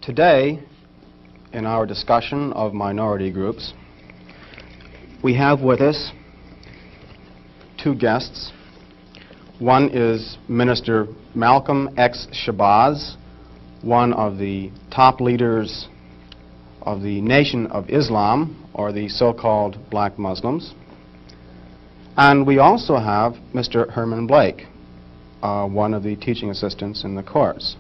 Today, in our discussion of minority groups, we have with us two guests. One is Minister Malcolm X. Shabazz, one of the top leaders of the Nation of Islam, or the so-called black Muslims. And we also have Mr. Herman Blake, one of the teaching assistants in the course.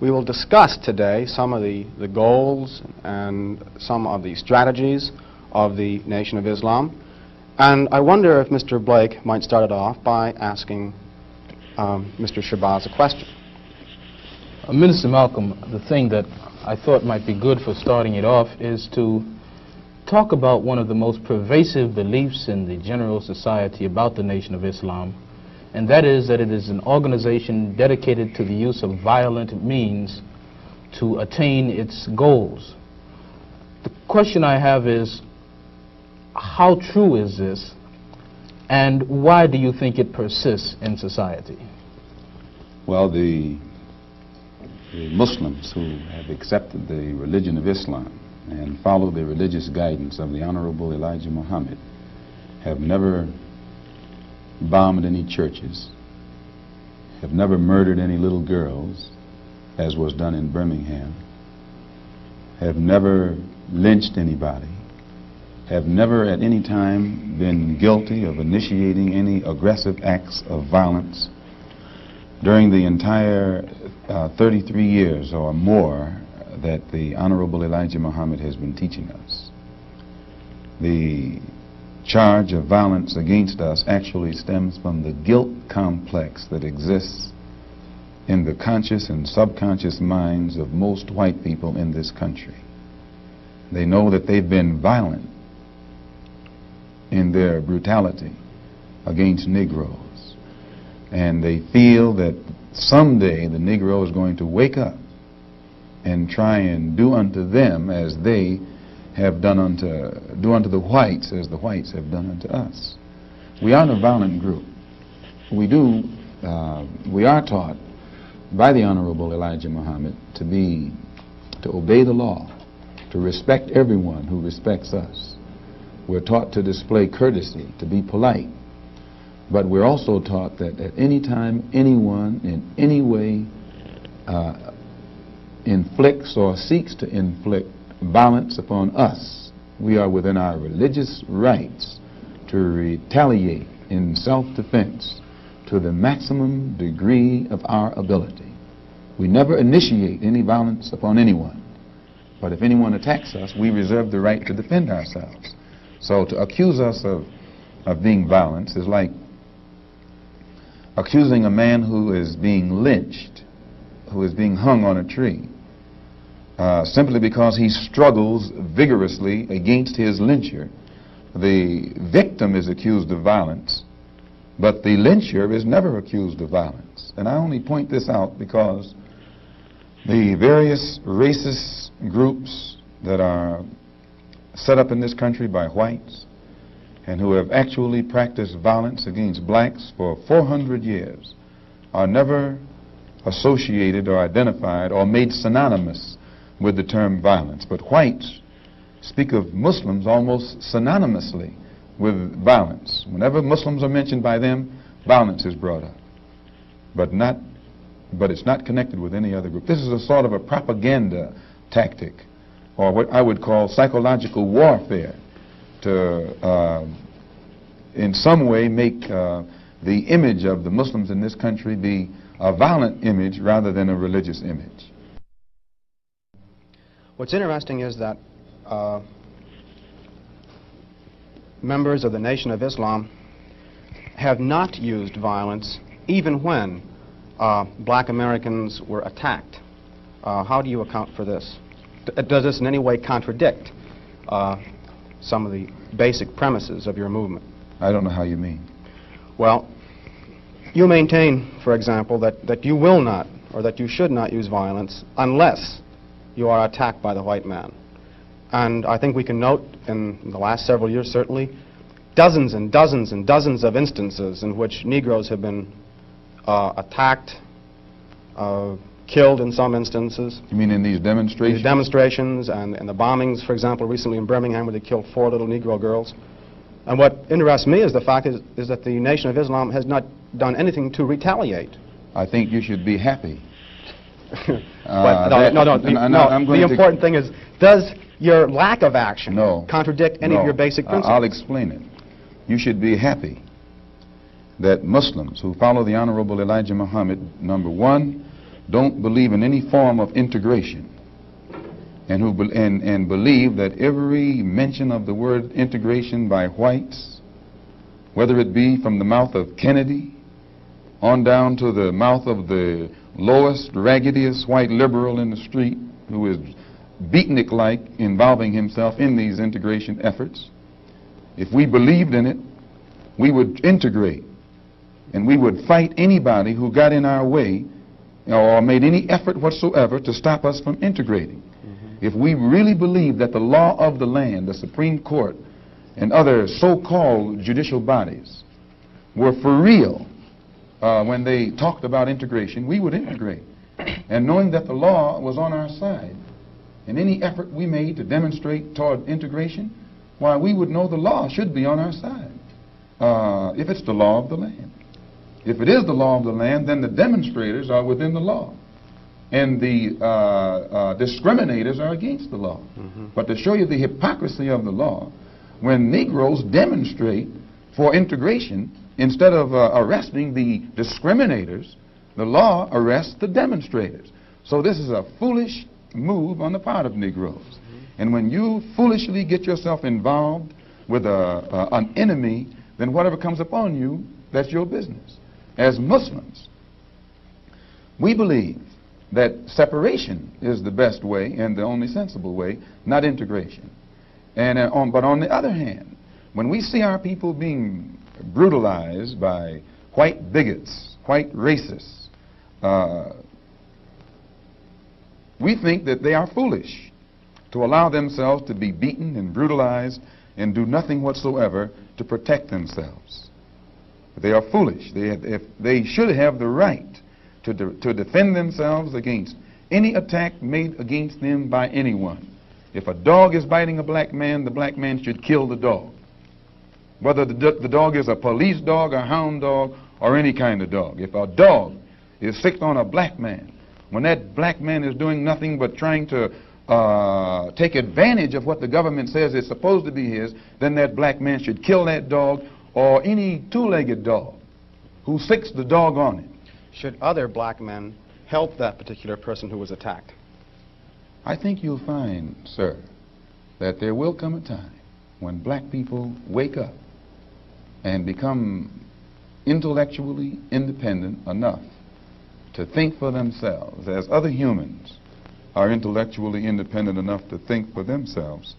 We will discuss today some of the goals and some of the strategies of the Nation of Islam. And I wonder if Mr. Blake might start it off by asking Mr. Shabazz a question. Minister Malcolm, the thing that I thought might be good for starting it off is to talk about one of the most pervasive beliefs in the general society about the Nation of Islam, and that is that it is an organization dedicated to the use of violent means to attain its goals. The question I have is, how true is this, and why do you think it persists in society? Well, the Muslims who have accepted the religion of Islam and follow the religious guidance of the Honorable Elijah Muhammad have never bombed any churches, have never murdered any little girls, as was done in Birmingham, have never lynched anybody, have never at any time been guilty of initiating any aggressive acts of violence during the entire 33 years or more that the Honorable Elijah Muhammad has been teaching us. The charge of violence against us actually stems from the guilt complex that exists in the conscious and subconscious minds of most white people in this country. They know that they've been violent in their brutality against Negroes, and they feel that someday the Negro is going to wake up and try and do unto them as they have done unto the whites as the whites have done unto us. We aren't a violent group. We are taught by the Honorable Elijah Muhammad to obey the law, to respect everyone who respects us. We're taught to display courtesy, to be polite. But we're also taught that at any time anyone in any way inflicts or seeks to inflict violence upon us, we are within our religious rights to retaliate in self-defense to the maximum degree of our ability. We never initiate any violence upon anyone, but if anyone attacks us, we reserve the right to defend ourselves. So to accuse us of being violent is like accusing a man who is being lynched, who is being hung on a tree, simply because he struggles vigorously against his lyncher. The victim is accused of violence, but the lyncher is never accused of violence. And I only point this out because the various racist groups that are set up in this country by whites and who have actually practiced violence against blacks for 400 years are never associated or identified or made synonymous with the term violence. But whites speak of Muslims almost synonymously with violence. Whenever Muslims are mentioned by them, violence is brought up. But it's not connected with any other group. This is a sort of a propaganda tactic, or what I would call psychological warfare, to in some way make the image of the Muslims in this country be a violent image rather than a religious image. What's interesting is that members of the Nation of Islam have not used violence even when black Americans were attacked. How do you account for this? Does this in any way contradict some of the basic premises of your movement? I don't know how you mean. Well, you maintain, for example, that you will not, or that you should not use violence unless you are attacked by the white man. And I think we can note in the last several years, certainly, dozens and dozens and dozens of instances in which Negroes have been attacked killed in some instances. You mean in these demonstrations? The demonstrations and the bombings, for example, recently in Birmingham where they killed 4 little Negro girls. And what interests me is the fact is that the Nation of Islam has not done anything to retaliate. I think you should be happy. But the important thing is, does your lack of action contradict any of your basic principles? I'll explain it. You should be happy that Muslims who follow the Honorable Elijah Muhammad, number one, don't believe in any form of integration, and who believe that every mention of the word integration by whites, whether it be from the mouth of Kennedy on down to the mouth of the lowest, raggediest white liberal in the street who is beatnik-like involving himself in these integration efforts, if we believed in it, we would integrate, and we would fight anybody who got in our way or made any effort whatsoever to stop us from integrating. If we really believed that the law of the land, the Supreme Court, and other so-called judicial bodies were for real when they talked about integration, we would integrate. And knowing that the law was on our side, and any effort we made to demonstrate toward integration, why, we would know the law should be on our side, if it's the law of the land. If it is the law of the land, then the demonstrators are within the law, and the discriminators are against the law. But to show you the hypocrisy of the law, when Negroes demonstrate for integration, instead of arresting the discriminators, the law arrests the demonstrators. So this is a foolish move on the part of Negroes. And when you foolishly get yourself involved with an enemy, then whatever comes upon you, that's your business. As Muslims, we believe that separation is the best way and the only sensible way, not integration. And but on the other hand, when we see our people being brutalized by white bigots, white racists, we think that they are foolish to allow themselves to be beaten and brutalized and do nothing whatsoever to protect themselves. They are foolish. They should have the right to defend themselves against any attack made against them by anyone. If a dog is biting a black man, the black man should kill the dog. Whether the dog is a police dog, a hound dog, or any kind of dog. If a dog is sick on a black man, when that black man is doing nothing but trying to take advantage of what the government says is supposed to be his, then that black man should kill that dog, or any two-legged dog who sicks the dog on it. Should other black men help that particular person who was attacked? I think you'll find, sir, that there will come a time when black people wake up and become intellectually independent enough to think for themselves, as other humans are intellectually independent enough to think for themselves.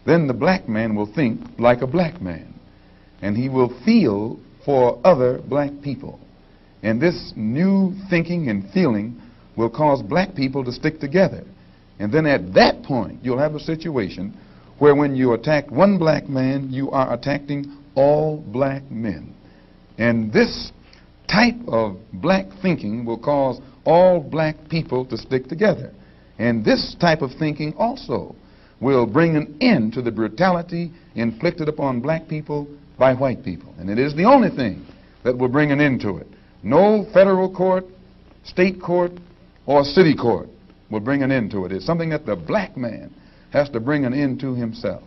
Then the black man will think like a black man, and he will feel for other black people. And this new thinking and feeling will cause black people to stick together. And then at that point, you'll have a situation where when you attack one black man, you are attacking all black men. And this type of black thinking will cause all black people to stick together. And this type of thinking also will bring an end to the brutality inflicted upon black people by white people. And it is the only thing that will bring an end to it. No federal court, state court, or city court will bring an end to it. It's something that the black man has to bring an end to himself.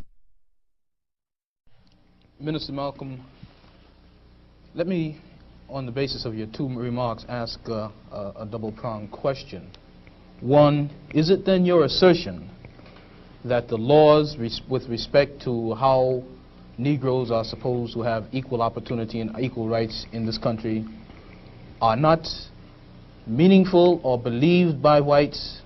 Minister Malcolm, let me, on the basis of your two remarks, ask a double-pronged question. One, is it then your assertion that the laws with respect to how Negroes are supposed to have equal opportunity and equal rights in this country are not meaningful or believed by whites?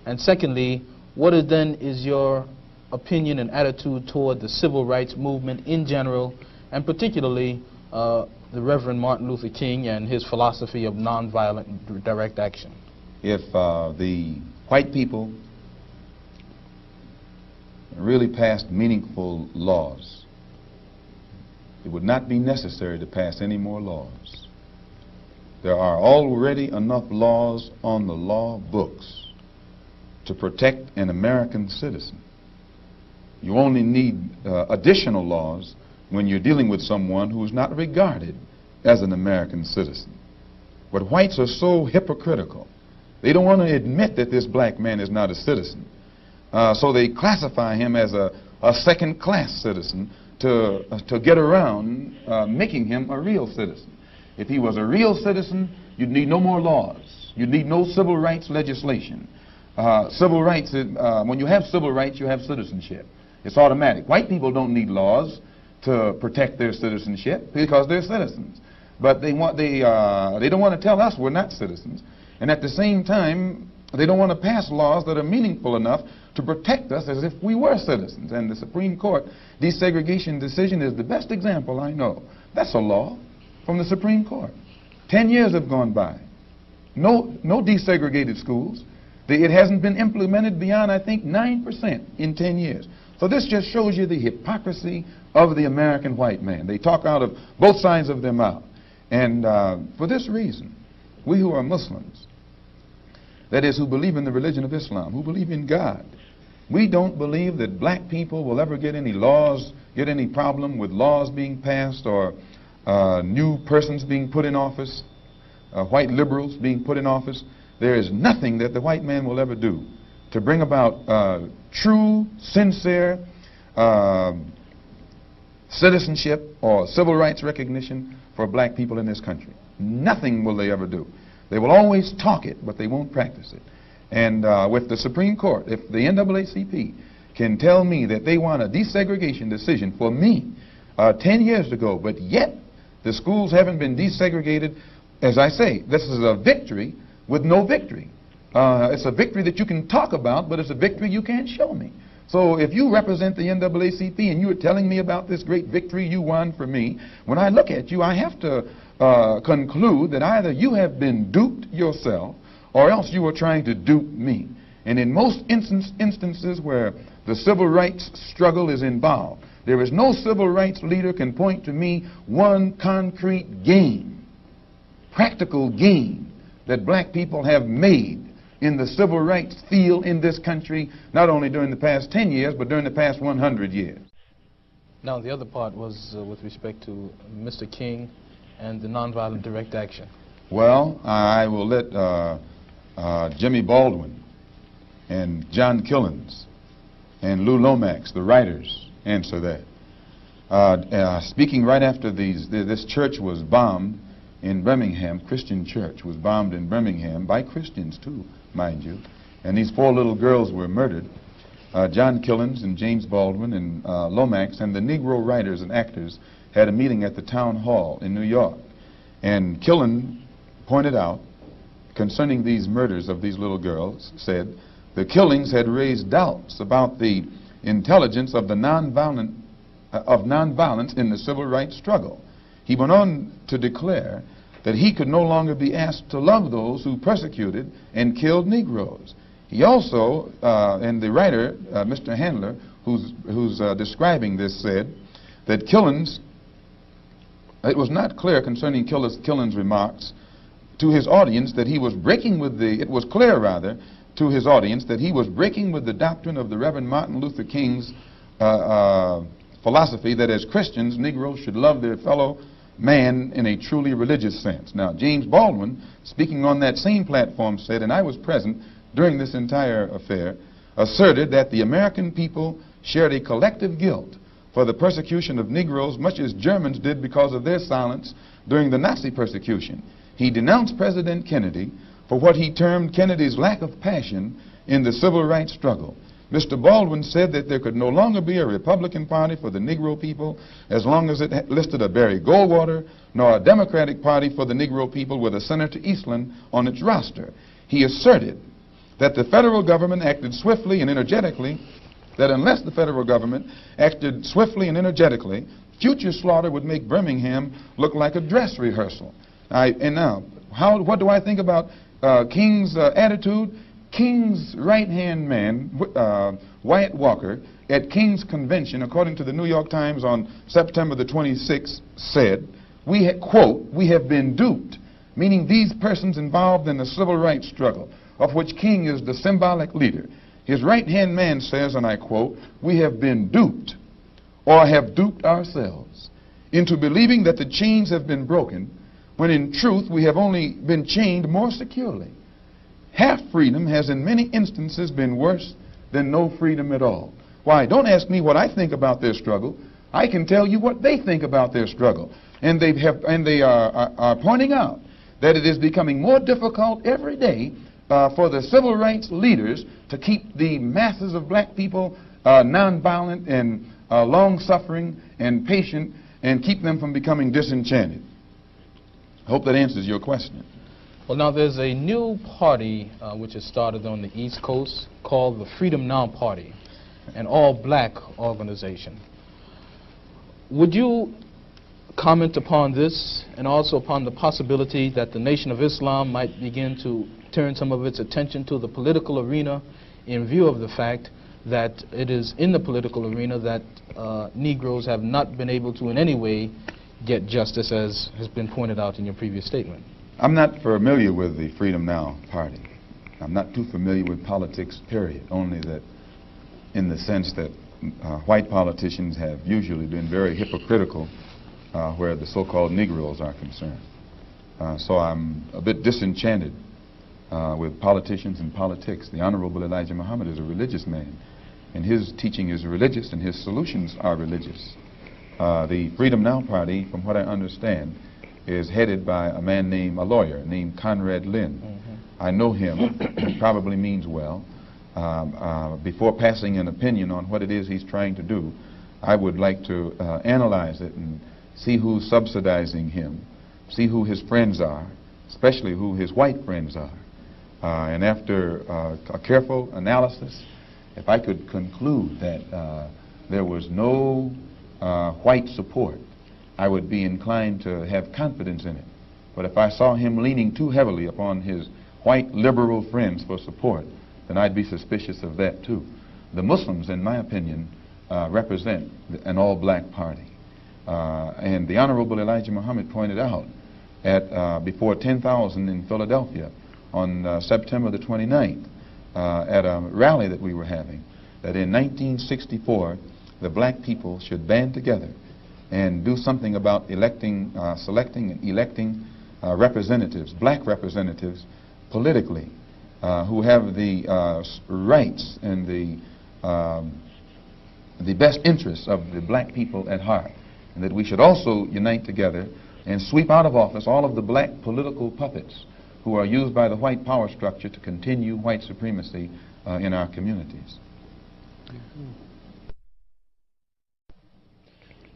And secondly, what is your opinion and attitude toward the civil rights movement in general, and particularly the Reverend Martin Luther King and his philosophy of nonviolent direct action? If the white people really passed meaningful laws, it would not be necessary to pass any more laws. There are already enough laws on the law books to protect an American citizen. You only need additional laws when you're dealing with someone who is not regarded as an American citizen. But whites are so hypocritical. They don't want to admit that this black man is not a citizen. So they classify him as a second-class citizen to get around making him a real citizen. If he was a real citizen, you'd need no more laws. You'd need no civil rights legislation. Civil rights, when you have civil rights, you have citizenship. It's automatic. White people don't need laws to protect their citizenship because they're citizens. But they don't want to tell us we're not citizens. And at the same time, they don't want to pass laws that are meaningful enough to protect us as if we were citizens. And the Supreme Court desegregation decision is the best example I know. That's a law from the Supreme Court. 10 years have gone by. No desegregated schools. It hasn't been implemented beyond, I think, 9% in 10 years. So this just shows you the hypocrisy of the American white man. They talk out of both sides of their mouth. And for this reason, we who are Muslims, that is, who believe in the religion of Islam, who believe in God, we don't believe that black people will ever get any problem with laws being passed or new persons being put in office, white liberals being put in office. There is nothing that the white man will ever do to bring about true, sincere citizenship or civil rights recognition for black people in this country. Nothing will they ever do. They will always talk it, but they won't practice it. And with the Supreme Court, if the NAACP can tell me that they want a desegregation decision for me 10 years ago, but yet the schools haven't been desegregated, as I say, this is a victory with no victory. It's a victory that you can talk about, but it's a victory you can't show me. So if you represent the NAACP and you are telling me about this great victory you won for me, when I look at you, I have to conclude that either you have been duped yourself or else you are trying to dupe me. And in most instances where the civil rights struggle is involved, there is no civil rights leader can point to me one concrete gain, practical gain, that black people have made in the civil rights field in this country, not only during the past 10 years, but during the past 100 years. Now, the other part was with respect to Mr. King and the nonviolent direct action. Well, I will let Jimmy Baldwin and John Killens and Lou Lomax, the writers, answer that. Speaking right after this church was bombed in Birmingham, Christian church was bombed in Birmingham by Christians too, mind you, and these 4 little girls were murdered. John Killens and James Baldwin and Lomax and the Negro writers and actors had a meeting at the town hall in New York, and Killen pointed out concerning these murders of these little girls, said the killings had raised doubts about the intelligence of the nonviolence in the civil rights struggle. He went on to declare that he could no longer be asked to love those who persecuted and killed Negroes. He also, and the writer, Mr. Handler, who's describing this, said that Killens, it was not clear concerning Killens' remarks to his audience that he was breaking with the, it was clear rather, to his audience that he was breaking with the doctrine of the Reverend Martin Luther King's philosophy that as Christians, Negroes should love their fellow man in a truly religious sense. Now, James Baldwin, speaking on that same platform, said, and I was present during this entire affair, asserted that the American people shared a collective guilt for the persecution of Negroes, much as Germans did because of their silence during the Nazi persecution. He denounced President Kennedy for what he termed Kennedy's lack of passion in the civil rights struggle. Mr. Baldwin said that there could no longer be a Republican Party for the Negro people as long as it listed a Barry Goldwater, nor a Democratic Party for the Negro people with a Senator Eastland on its roster. He asserted that the federal government acted swiftly and energetically, that unless the federal government acted swiftly and energetically, future slaughter would make Birmingham look like a dress rehearsal. And now, what do I think about King's attitude? King's right-hand man, Wyatt Walker, at King's convention, according to the New York Times on September the 26th, said, quote, "We have been duped," meaning these persons involved in the civil rights struggle, of which King is the symbolic leader. His right-hand man says, and I quote, "We have been duped, or have duped ourselves, into believing that the chains have been broken, when in truth we have only been chained more securely. Half freedom has in many instances been worse than no freedom at all." Why, don't ask me what I think about their struggle. I can tell you what they think about their struggle. And they are pointing out that it is becoming more difficult every day for the civil rights leaders to keep the masses of black people nonviolent and long-suffering and patient, and keep them from becoming disenchanted. I hope that answers your question. Well, now there's a new party which has started on the East Coast called the Freedom Now Party, an all-black organization. Would you comment upon this, and also upon the possibility that the Nation of Islam might begin to turn some of its attention to the political arena, in view of the fact that it is in the political arena that Negroes have not been able to in any way get justice, as has been pointed out in your previous statement? I'm not familiar with the Freedom Now Party. I'm not too familiar with politics, period, only that in the sense that white politicians have usually been very hypocritical where the so-called Negroes are concerned. So I'm a bit disenchanted with politicians and politics. The Honorable Elijah Muhammad is a religious man, and his teaching is religious and his solutions are religious. The Freedom Now Party, from what I understand, is headed by a man named, a lawyer named Conrad Lynn. I know him. He probably means well. Before passing an opinion on what it is he's trying to do, I would like to analyze it and see who's subsidizing him, see who his friends are, especially who his white friends are. And after a careful analysis, if I could conclude that there was no white support, I would be inclined to have confidence in it. But if I saw him leaning too heavily upon his white liberal friends for support, then I'd be suspicious of that too. The Muslims, in my opinion, represent an all-black party. And the Honorable Elijah Muhammad pointed out at before 10,000 in Philadelphia on September the 29th at a rally that we were having, that in 1964 the black people should band together and do something about selecting and electing representatives, black representatives, politically, who have the rights and the best interests of the black people at heart, and that we should also unite together and sweep out of office all of the black political puppets who are used by the white power structure to continue white supremacy in our communities.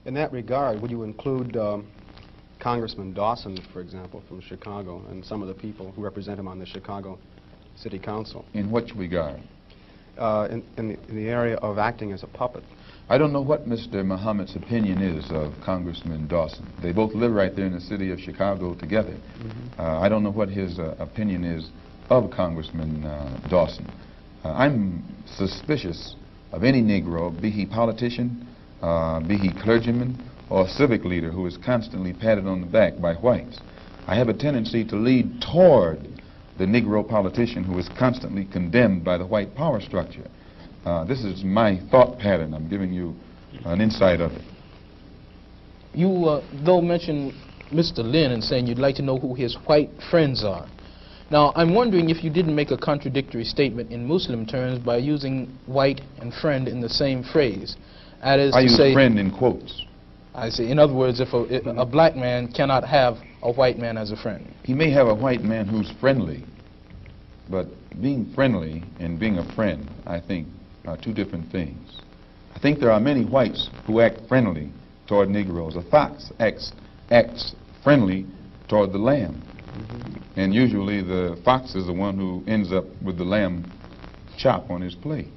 In that regard, would you include Congressman Dawson, for example, from Chicago, and some of the people who represent him on the Chicago City Council? In which regard? In the area of acting as a puppet. I don't know what Mr. Muhammad's opinion is of Congressman Dawson. They both live right there in the city of Chicago together. I don't know what his opinion is of Congressman Dawson. I'm suspicious of any Negro, be he politician, be he clergyman, or civic leader, who is constantly patted on the back by whites. I have a tendency to lead toward the Negro politician who is constantly condemned by the white power structure. This is my thought pattern. I'm giving you an insight of it. You, though, mentioned Mr. Lynn and saying you'd like to know who his white friends are. Now, I'm wondering if you didn't make a contradictory statement in Muslim terms by using white and friend in the same phrase. That is I to use say, friend in quotes. I see. In other words, if a black man cannot have a white man as a friend. He may have a white man who's friendly, but being friendly and being a friend, I think, are two different things. I think there are many whites who act friendly toward Negroes. A fox acts friendly toward the lamb. And usually the fox is the one who ends up with the lamb chop on his plate.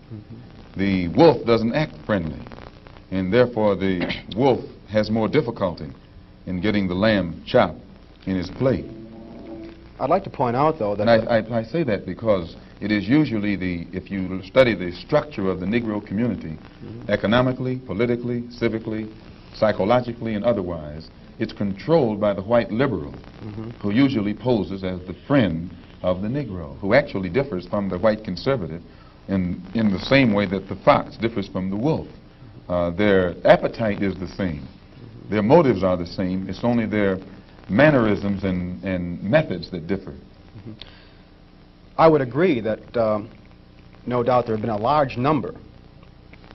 The wolf doesn't act friendly, and therefore the wolf has more difficulty in getting the lamb chop in his plate. I'd like to point out, though, that... And I say that because it is usually if you study the structure of the Negro community, economically, politically, civically, psychologically, and otherwise, it's controlled by the white liberal, who usually poses as the friend of the Negro, who actually differs from the white conservative in the same way that the fox differs from the wolf. Their appetite is the same. Their motives are the same. It's only their mannerisms and methods that differ. I would agree that no doubt there have been a large number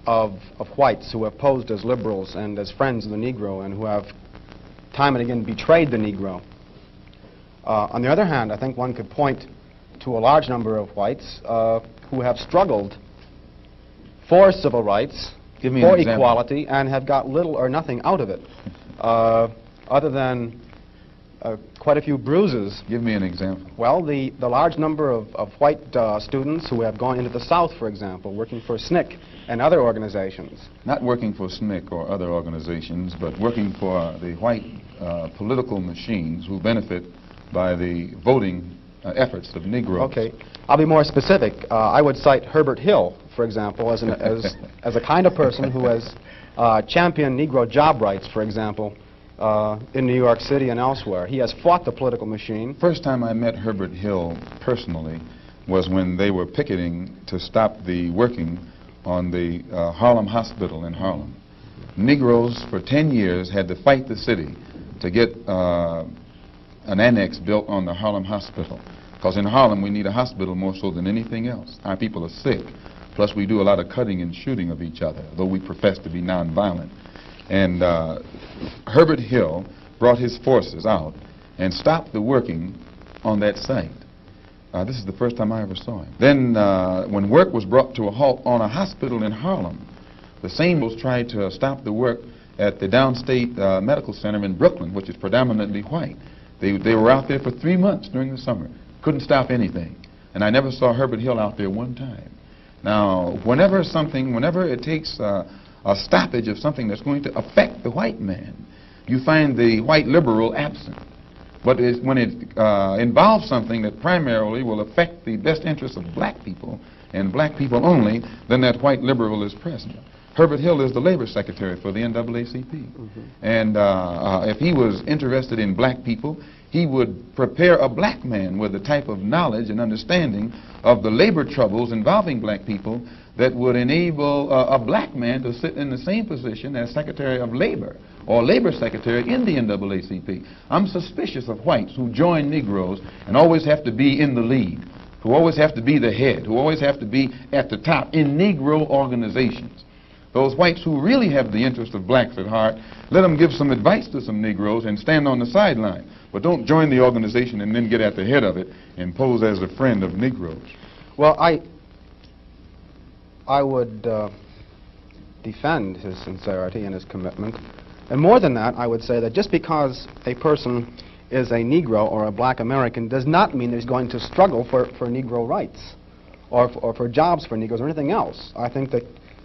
of whites who have posed as liberals and as friends of the Negro and who have time and again betrayed the Negro. On the other hand, I think one could point to a large number of whites who have struggled for civil rights, for equality, and have got little or nothing out of it, other than quite a few bruises. Give me an example. Well, the large number of white students who have gone into the South, for example, working for SNCC and other organizations. Not working for SNCC or other organizations, but working for the white political machines who benefit by the voting efforts of Negroes. Okay. I'll be more specific. I would cite Herbert Hill, for example, as a kind of person who has championed Negro job rights, for example, in New York City and elsewhere. He has fought the political machine. First time I met Herbert Hill personally was when they were picketing to stop the working on the Harlem Hospital in Harlem. Negroes for 10 years had to fight the city to get an annex built on the Harlem Hospital. Because in Harlem we need a hospital more so than anything else. Our people are sick. Plus we do a lot of cutting and shooting of each other, though we profess to be nonviolent. And Herbert Hill brought his forces out and stopped the working on that site. This is the first time I ever saw him. Then when work was brought to a halt on a hospital in Harlem, the same was tried to stop the work at the Downstate Medical Center in Brooklyn, which is predominantly white. They were out there for 3 months during the summer. Couldn't stop anything. And I never saw Herbert Hill out there one time. Now, whenever it takes a stoppage of something that's going to affect the white man, you find the white liberal absent. But when it involves something that primarily will affect the best interests of black people and black people only, then that white liberal is present. Herbert Hill is the labor secretary for the NAACP. And if he was interested in black people, he would prepare a black man with the type of knowledge and understanding of the labor troubles involving black people that would enable a black man to sit in the same position as Secretary of Labor or Labor Secretary in the NAACP. I'm suspicious of whites who join Negroes and always have to be in the lead, who always have to be the head, who always have to be at the top in Negro organizations. Those whites who really have the interest of blacks at heart, let them give some advice to some Negroes and stand on the sideline. But don't join the organization and then get at the head of it and pose as a friend of Negroes. Well, I would defend his sincerity and his commitment. And more than that, I would say that just because a person is a Negro or a black American does not mean that he's going to struggle for Negro rights or for jobs for Negroes or anything else. I think that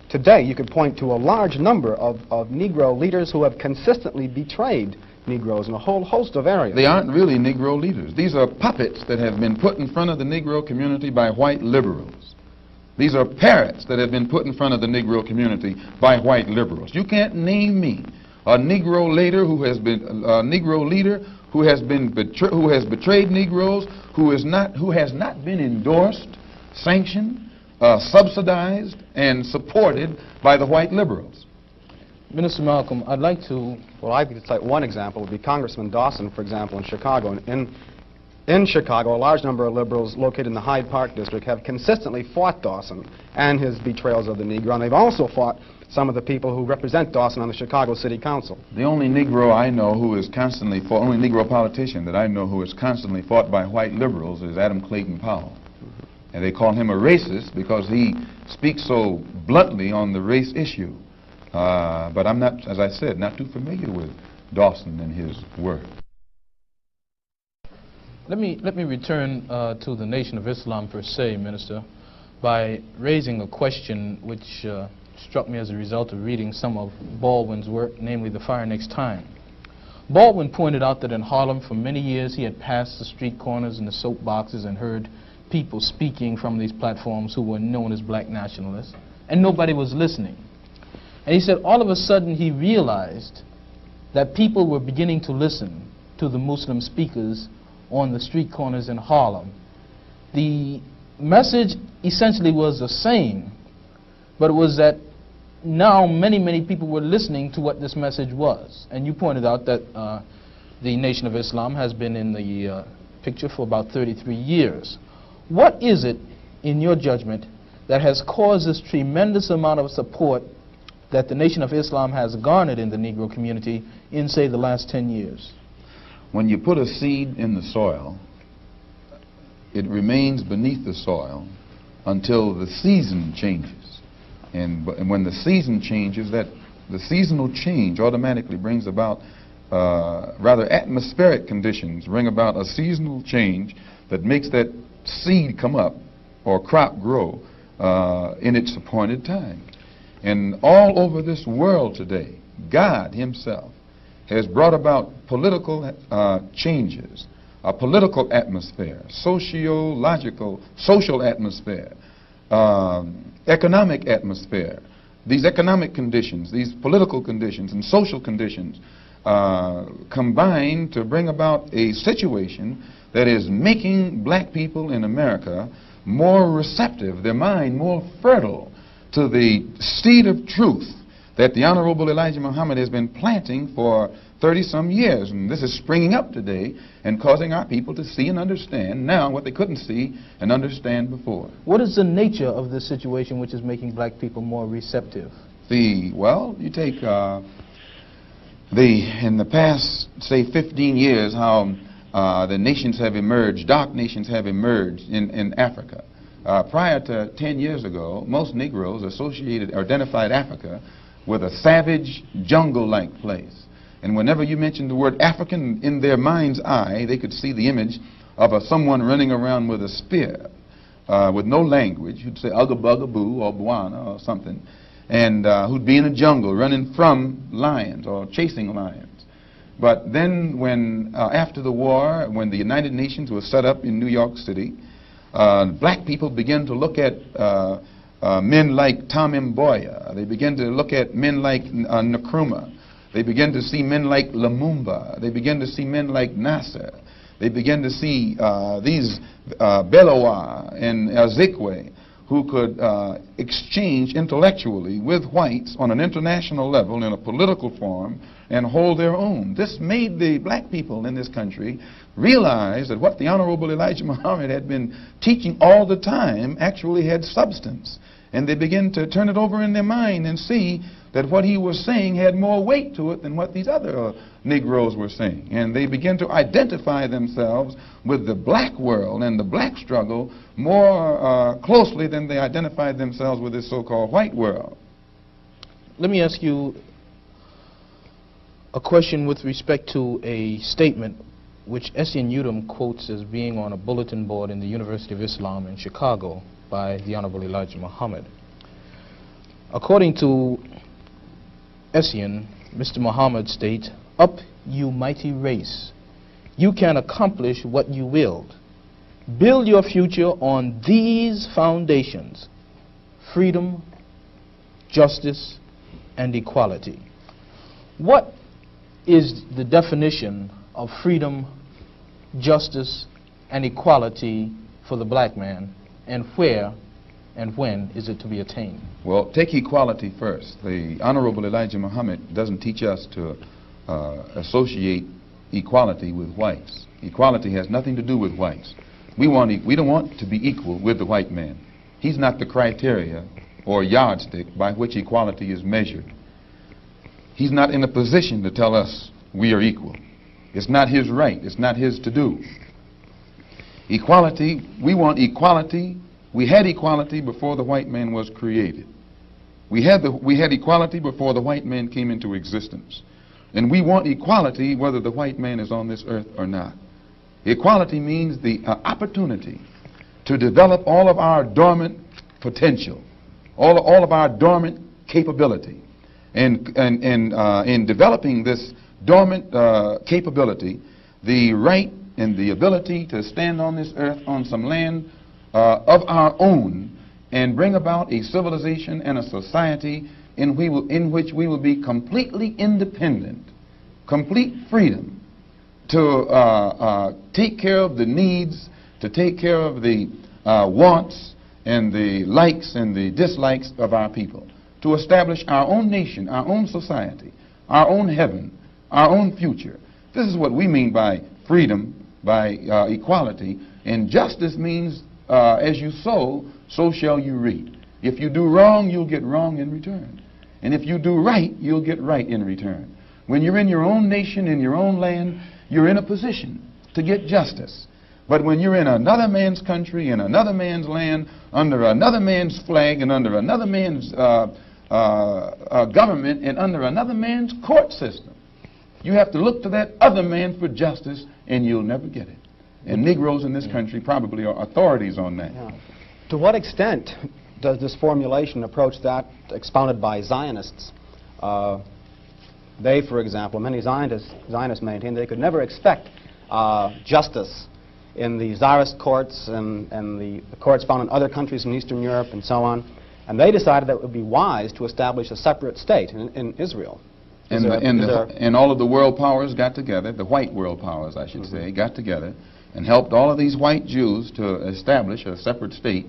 today you could point to a large number of Negro leaders who have consistently betrayed Negroes in a whole host of areas. They aren't really Negro leaders. These are puppets that have been put in front of the Negro community by white liberals. These are parrots that have been put in front of the Negro community by white liberals. You can't name me a Negro leader who has been betrayed Negroes, who has not been endorsed, sanctioned, subsidized, and supported by the white liberals. Minister Malcolm, I'd like to... Well, I could cite one example would be Congressman Dawson, for example, in Chicago. In Chicago, a large number of liberals located in the Hyde Park district have consistently fought Dawson and his betrayals of the Negro, and they've also fought some of the people who represent Dawson on the Chicago City Council. The only Negro I know who is constantly fought, only Negro politician that I know who is constantly fought by white liberals is Adam Clayton Powell. And they call him a racist because he speaks so bluntly on the race issue. But I'm not, as I said, not too familiar with Dawson and his work. Let me return to the Nation of Islam per se, Minister, by raising a question which struck me as a result of reading some of Baldwin's work, namely The Fire Next Time. Baldwin pointed out that in Harlem for many years he had passed the street corners and the soap boxes and heard people speaking from these platforms who were known as black nationalists, and nobody was listening. And he said all of a sudden he realized that people were beginning to listen to the Muslim speakers on the street corners in Harlem. The message essentially was the same, but it was that now many people were listening to what this message was. And you pointed out that the Nation of Islam has been in the picture for about 33 years. What is it, in your judgment, that has caused this tremendous amount of support that the Nation of Islam has garnered in the Negro community in, say, the last 10 years? When you put a seed in the soil, it remains beneath the soil until the season changes. And when the season changes, that the seasonal change automatically brings about rather atmospheric conditions, bring about a seasonal change that makes that seed come up or crop grow in its appointed time. And all over this world today, God himself has brought about political changes, a political atmosphere, sociological, social atmosphere, economic atmosphere. These economic conditions, these political conditions and social conditions combine to bring about a situation that is making black people in America more receptive, their mind more fertile to the seed of truth that the Honorable Elijah Muhammad has been planting for 30-some years. And this is springing up today and causing our people to see and understand now what they couldn't see and understand before. What is the nature of this situation which is making black people more receptive? Well, you take in the past, say, 15 years, how the nations have emerged, dark nations have emerged in Africa. Prior to 10 years ago, most Negroes identified Africa with a savage, jungle-like place. And whenever you mentioned the word African, in their mind's eye, they could see the image of someone running around with a spear, with no language, who'd say ugga bugga boo or bwana or something, and who'd be in a jungle running from lions or chasing lions. But then when, after the war, when the United Nations was set up in New York City, black people began to look at men like Tom Mboya. They began to look at men like Nkrumah. They began to see men like Lumumba. They began to see men like Nasser. They began to see these Belawa and Ezekwe, who could exchange intellectually with whites on an international level in a political form and hold their own. This made the black people in this country realize that what the Honorable Elijah Muhammad had been teaching all the time actually had substance. And they began to turn it over in their mind and see that what he was saying had more weight to it than what these other Negroes were saying. And they began to identify themselves with the black world and the black struggle more closely than they identified themselves with this so-called white world. Let me ask you a question with respect to a statement which Essien Udom quotes as being on a bulletin board in the University of Islam in Chicago by the Honorable Elijah Muhammad. According to Essien, Mr. Muhammad states, "Up, you mighty race. You can accomplish what you willed. Build your future on these foundations: freedom, justice, and equality." What is the definition of freedom, justice, and equality for the black man, and where and when is it to be attained? Well, take equality first. The Honorable Elijah Muhammad doesn't teach us to associate equality with whites. Equality has nothing to do with whites. We don't want to be equal with the white man. He's not the criteria or yardstick by which equality is measured. He's not in a position to tell us we are equal. It's not his right. It's not his to do. Equality, we want equality. We had equality before the white man was created. We had equality before the white man came into existence. And we want equality whether the white man is on this earth or not. Equality means the opportunity to develop all of our dormant potential, all of our dormant capability. And in developing this dormant capability, the right and the ability to stand on this earth on some land of our own and bring about a civilization and a society in which we will be completely independent complete freedom to take care of the needs, to take care of the wants and the likes and the dislikes of our people, to establish our own nation, our own society, our own heaven, our own future. This is what we mean by freedom, by equality. And justice means as you sow, so shall you reap. If you do wrong, you'll get wrong in return. And if you do right, you'll get right in return. When you're in your own nation, in your own land, you're in a position to get justice. But when you're in another man's country, in another man's land, under another man's flag, and under another man's government, and under another man's court system, you have to look to that other man for justice, and you'll never get it. And Negroes in this country probably are authorities on that. Yeah. To what extent does this formulation approach that expounded by Zionists? They, for example, many Zionists maintain they could never expect justice in the Tsarist courts and the courts found in other countries in Eastern Europe and so on. And they decided that it would be wise to establish a separate state in Israel. And all of the world powers got together, the white world powers, I should say, got together and helped all of these white Jews to establish a separate state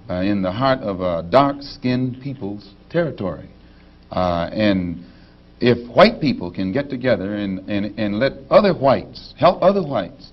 in the heart of a dark-skinned people's territory. And if white people can get together and let other whites, help other whites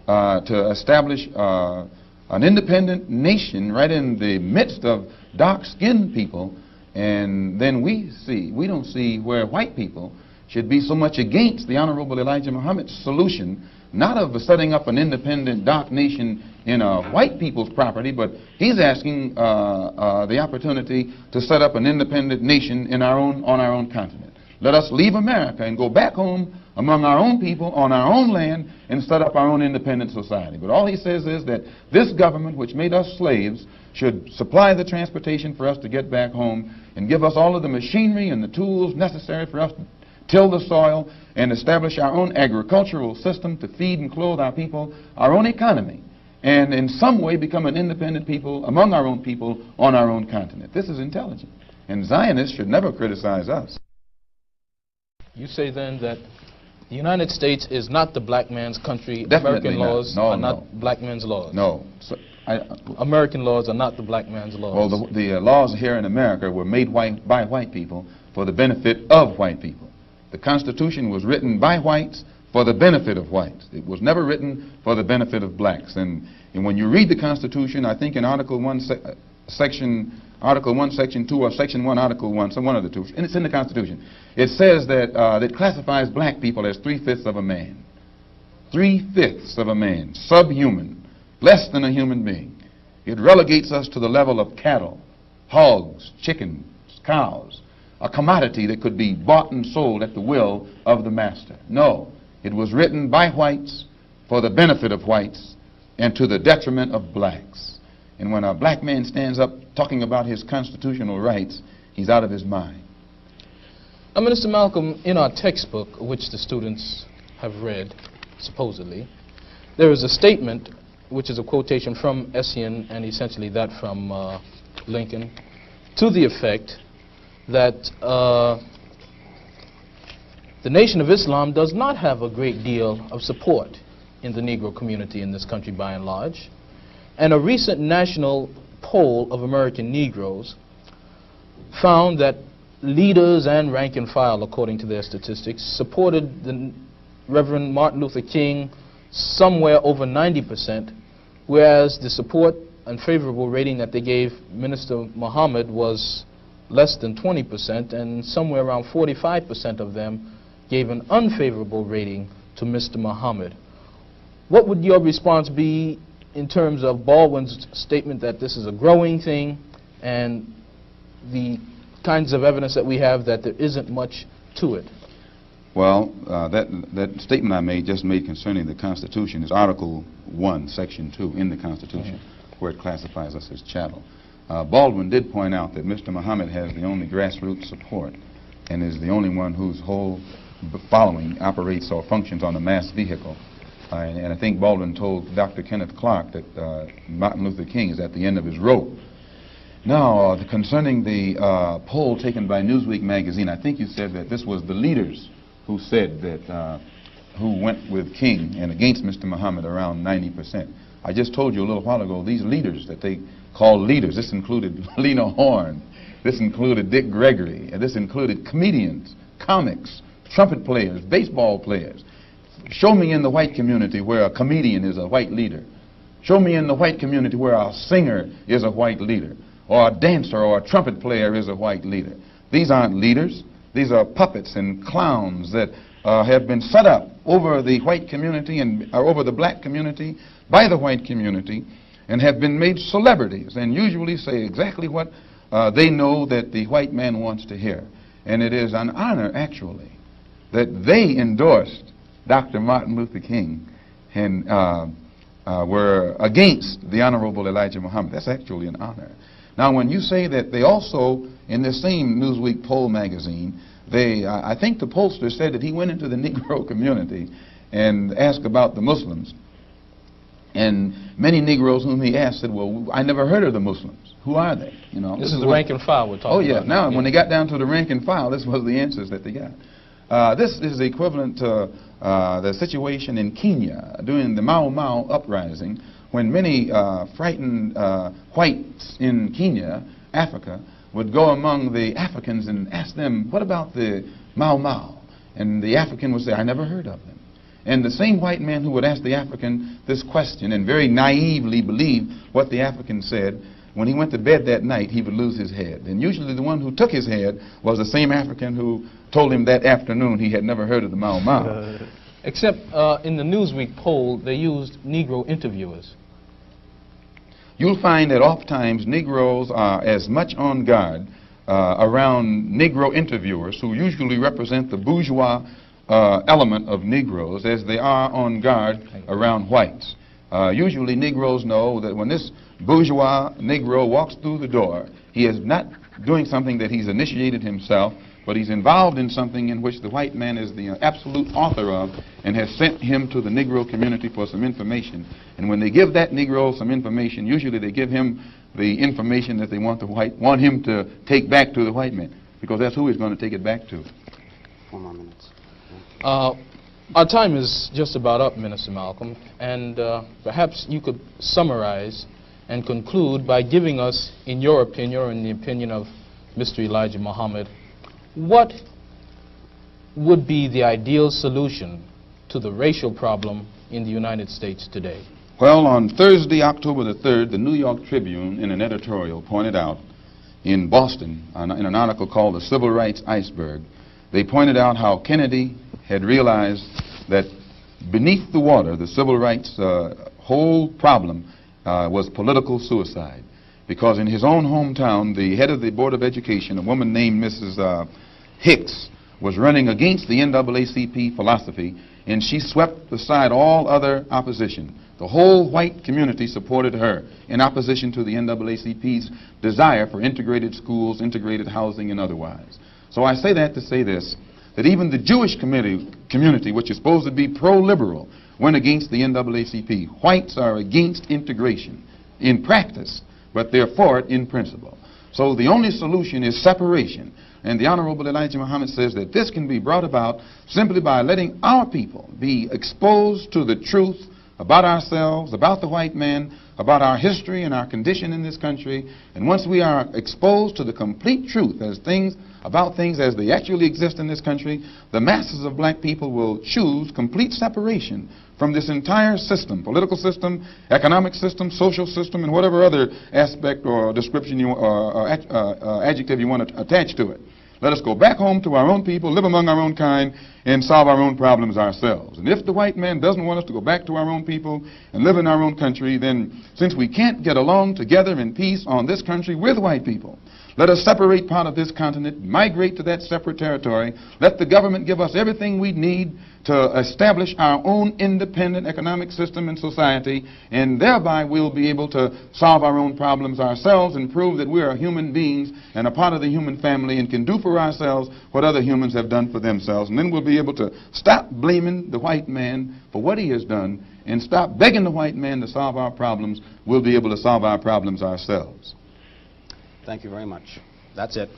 to establish an independent nation right in the midst of dark-skinned people, and then we don't see where white people should be so much against the Honorable Elijah Muhammad's solution, not of setting up an independent dark nation in white people's property, but he's asking the opportunity to set up an independent nation on our own continent. Let us leave America and go back home among our own people on our own land and set up our own independent society. But all he says is that this government, which made us slaves, should supply the transportation for us to get back home and give us all of the machinery and the tools necessary for us to till the soil and establish our own agricultural system to feed and clothe our people, our own economy, and in some way become an independent people among our own people on our own continent. This is intelligent. And Zionists should never criticize us. You say then that the United States is not the black man's country. Definitely American laws not. are not black men's laws. No. So, American laws are not the black man's laws. Well, the laws here in America were made by white people for the benefit of white people. The Constitution was written by whites for the benefit of whites. It was never written for the benefit of blacks. And when you read the Constitution, I think in Article 1, Section 2, or Section 1, Article 1, some one of the two, and it's in the Constitution, it says that it classifies black people as 3/5 of a man. 3/5 of a man, subhuman, less than a human being. It relegates us to the level of cattle, hogs, chickens, cows, a commodity that could be bought and sold at the will of the master. No, it was written by whites for the benefit of whites and to the detriment of blacks. And when a black man stands up talking about his constitutional rights, he's out of his mind. Now, Minister Malcolm, in our textbook, which the students have read, supposedly, there is a statement, which is a quotation from Essien and essentially that from Lincoln, to the effect that the Nation of Islam does not have a great deal of support in the Negro community in this country by and large. And a recent national poll of American Negroes found that leaders and rank and file, according to their statistics, supported the Reverend Martin Luther King somewhere over 90%, whereas the support and favorable rating that they gave Minister Muhammad was less than 20%, and somewhere around 45% of them gave an unfavorable rating to Mr. Muhammad. What would your response be in terms of Baldwin's statement that this is a growing thing and the kinds of evidence that we have that there isn't much to it? Well, that statement I just made concerning the Constitution is Article 1, Section 2 in the Constitution, where it classifies us as chattel. Baldwin did point out that Mr. Muhammad has the only grassroots support and is the only one whose whole following operates or functions on a mass vehicle. And I think Baldwin told Dr. Kenneth Clark that Martin Luther King is at the end of his rope. Now, concerning the poll taken by Newsweek magazine, I think you said that this was the leaders who said that, who went with King and against Mr. Muhammad around 90%. I just told you a little while ago, these leaders that they call leaders, this included Lena Horne, this included Dick Gregory, and this included comedians, comics, trumpet players, baseball players. Show me in the white community where a comedian is a white leader. Show me in the white community where a singer is a white leader, or a dancer or a trumpet player is a white leader. These aren't leaders. These are puppets and clowns that have been set up over the white community and over the black community by the white community and have been made celebrities and usually say exactly what they know that the white man wants to hear. And it is an honor, actually, that they endorsed Dr. Martin Luther King and were against the Honorable Elijah Muhammad. That's actually an honor. Now, when you say that they also, in the same Newsweek poll magazine, I think the pollster said that he went into the Negro community and asked about the Muslims. And many Negroes whom he asked said, well, I never heard of the Muslims. Who are they? You know, this is the rank and file we're talking about. Oh, yeah. Now, when they got down to the rank and file, this was the answers that they got. This is the equivalent to the situation in Kenya during the Mau Mau uprising, when many frightened whites in Kenya, Africa, would go among the Africans and ask them, what about the Mau Mau? And the African would say, I never heard of them. And the same white man who would ask the African this question and very naively believe what the African said, when he went to bed that night, he would lose his head. And usually the one who took his head was the same African who told him that afternoon he had never heard of the Mau Mau. Except in the Newsweek poll, they used Negro interviewers. You'll find that oftentimes Negroes are as much on guard around Negro interviewers, who usually represent the bourgeois element of Negroes, as they are on guard around whites. Usually Negroes know that when this bourgeois Negro walks through the door, he is not doing something that he's initiated himself, but he's involved in something in which the white man is the absolute author of and has sent him to the Negro community for some information. And when they give that Negro some information, usually they give him the information that they want him to take back to the white man, because that's who he's going to take it back to. 4 more minutes. Our time is just about up, Minister Malcolm, and perhaps you could summarize and conclude by giving us, in your opinion or in the opinion of Mr. Elijah Muhammad, what would be the ideal solution to the racial problem in the United States today? Well, on Thursday, October the 3rd, the New York Tribune, in an editorial, pointed out in Boston, in an article called The Civil Rights Iceberg, they pointed out how Kennedy had realized that beneath the water, the civil rights whole problem was political suicide. Because in his own hometown, the head of the Board of Education, a woman named Mrs. Hicks, was running against the NAACP philosophy, and she swept aside all other opposition. The whole white community supported her in opposition to the NAACP's desire for integrated schools, integrated housing, and otherwise. So I say that to say this, that even the Jewish community, which is supposed to be pro-liberal, went against the NAACP. Whites are against integration in practice, but they're for it in principle. So the only solution is separation. And the Honorable Elijah Muhammad says that this can be brought about simply by letting our people be exposed to the truth about ourselves, about the white man, about our history and our condition in this country. And once we are exposed to the complete truth about things as they actually exist in this country, the masses of black people will choose complete separation from this entire system, political system, economic system, social system, and whatever other aspect or description or adjective you want to attach to it. Let us go back home to our own people, live among our own kind, and solve our own problems ourselves. And if the white man doesn't want us to go back to our own people and live in our own country, then since we can't get along together in peace on this country with white people, let us separate part of this continent, migrate to that separate territory, let the government give us everything we need to establish our own independent economic system and society, and thereby we'll be able to solve our own problems ourselves and prove that we are human beings and a part of the human family and can do for ourselves what other humans have done for themselves. And then we'll be able to stop blaming the white man for what he has done and stop begging the white man to solve our problems. We'll be able to solve our problems ourselves. Thank you very much. That's it.